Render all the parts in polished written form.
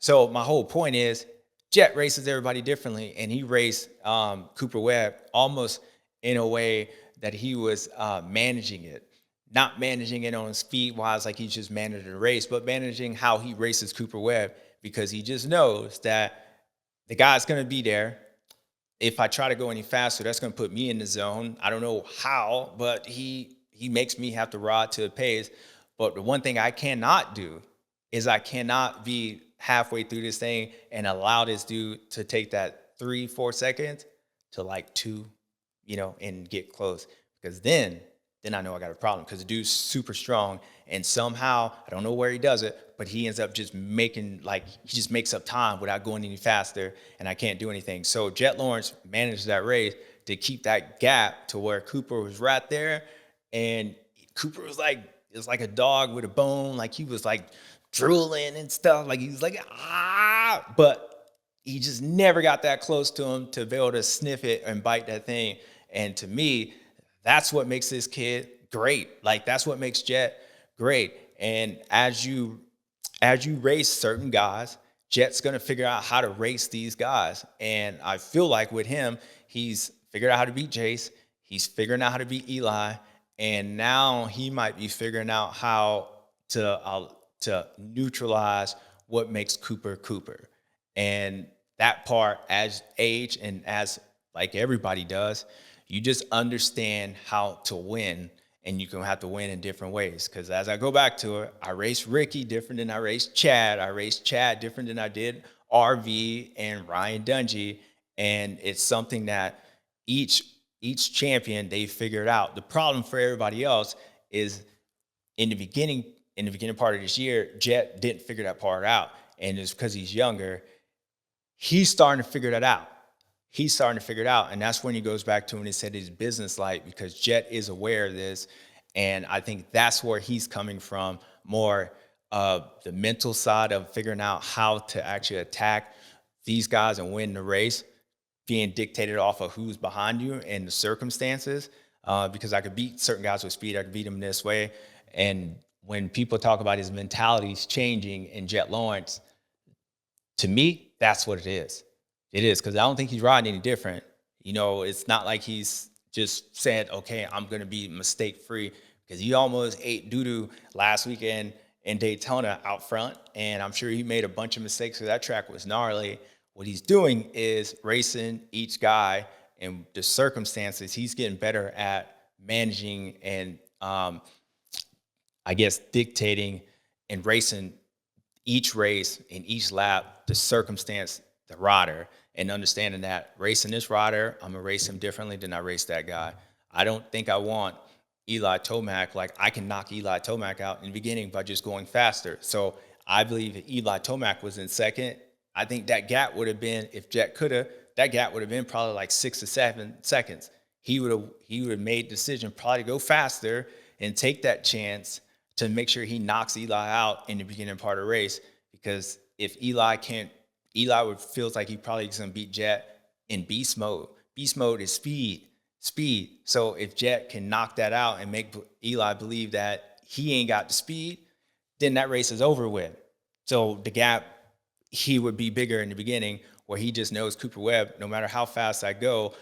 So my whole point is Jett races everybody differently, and he raced Cooper Webb almost in a way that he was managing it, not managing it on speed wise like he's just managing the race, but managing how he races Cooper Webb because he just knows that the guy's going to be there. If I try to go any faster, that's going to put me in the zone. I don't know how, but he makes me have to ride to a pace. But the one thing I cannot do is I cannot be halfway through this thing and allow this dude to take that 3-4 seconds to like 2, and get close. Because then I know I got a problem because the dude's super strong and somehow I don't know where he does it, but he ends up just he just makes up time without going any faster, and I can't do anything. So Jett Lawrence managed that race to keep that gap to where Cooper was right there, and Cooper was like, it was like a dog with a bone, like he was like drooling and stuff, like he was like but he just never got that close to him to be able to sniff it and bite that thing. And to me, that's what makes this kid great. Like that's what makes Jett great. And as you race certain guys, Jett's gonna figure out how to race these guys. And I feel like with him, he's figured out how to beat Jace. He's figuring out how to beat Eli, and now he might be figuring out how to neutralize what makes Cooper Cooper. And that part, as age and as like everybody does, you just understand how to win, and you can have to win in different ways. Because as I go back to it, I raced Ricky different than I raced Chad. I raced Chad different than I did RV and Ryan Dungey. And it's something that each champion, they figured out. The problem for everybody else is in the beginning part of this year, Jett didn't figure that part out. And it's because he's younger. He's starting to figure that out. And that's when he goes back to when he said he's business-like, because Jett is aware of this. And I think that's where he's coming from, more of the mental side of figuring out how to actually attack these guys and win the race, being dictated off of who's behind you and the circumstances. Because I could beat certain guys with speed, I could beat them this way. And when people talk about his mentality's changing in Jett Lawrence, to me, that's what it is. It is, because I don't think he's riding any different. It's not like he's just said, okay, I'm going to be mistake-free, because he almost ate doo-doo last weekend in Daytona out front, and I'm sure he made a bunch of mistakes because that track was gnarly. What he's doing is racing each guy and the circumstances. He's getting better at managing and, I guess, dictating and racing each race in each lap, the circumstance, the rider, and understanding that racing this rider, I'm going to race him differently than I race that guy. I don't think I want Eli Tomac. Like, I can knock Eli Tomac out in the beginning by just going faster. So I believe if Eli Tomac was in second, I think that gap would have been, if Jett could have, that gap would have been probably like 6 to 7 seconds. He would have made the decision probably to go faster and take that chance to make sure he knocks Eli out in the beginning part of the race. Because if Eli feels like he probably is going to beat Jett in beast mode. Beast mode is speed. So if Jett can knock that out and make Eli believe that he ain't got the speed, then that race is over with. So the gap, he would be bigger in the beginning, where he just knows Cooper Webb, no matter how fast I go,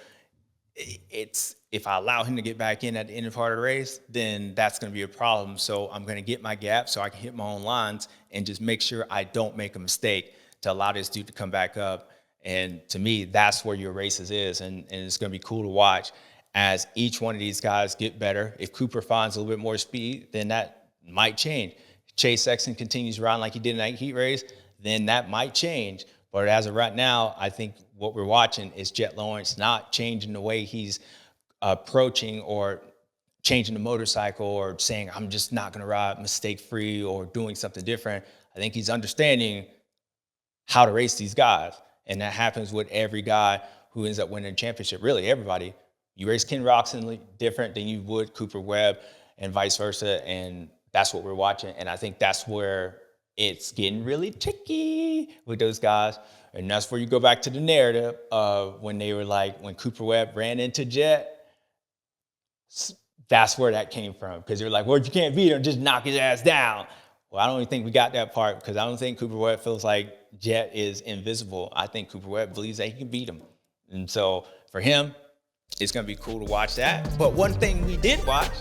it's if I allow him to get back in at the end part of the race, then that's going to be a problem. So I'm going to get my gap so I can hit my own lines and just make sure I don't make a mistake to allow this dude to come back up. And to me, that's where your races is. And it's going to be cool to watch as each one of these guys get better. If Cooper finds a little bit more speed, then that might change. Chase Sexton continues riding like he did in that heat race, then that might change. But as of right now, I think what we're watching is Jett Lawrence not changing the way he's approaching or changing the motorcycle or saying, I'm just not going to ride mistake-free or doing something different. I think he's understanding how to race these guys. And that happens with every guy who ends up winning a championship. Really, everybody. You race Ken Roczen different than you would Cooper Webb and vice versa. And that's what we're watching. And I think that's where it's getting really tricky with those guys. And that's where you go back to the narrative of when they were like, when Cooper Webb ran into Jett, that's where that came from. Because they were like, well, if you can't beat him, just knock his ass down. Well, I don't even think we got that part, because I don't think Cooper Webb feels like Jett is invisible, I think Cooper Webb believes that he can beat him. And so for him, it's going to be cool to watch that. But one thing we did watch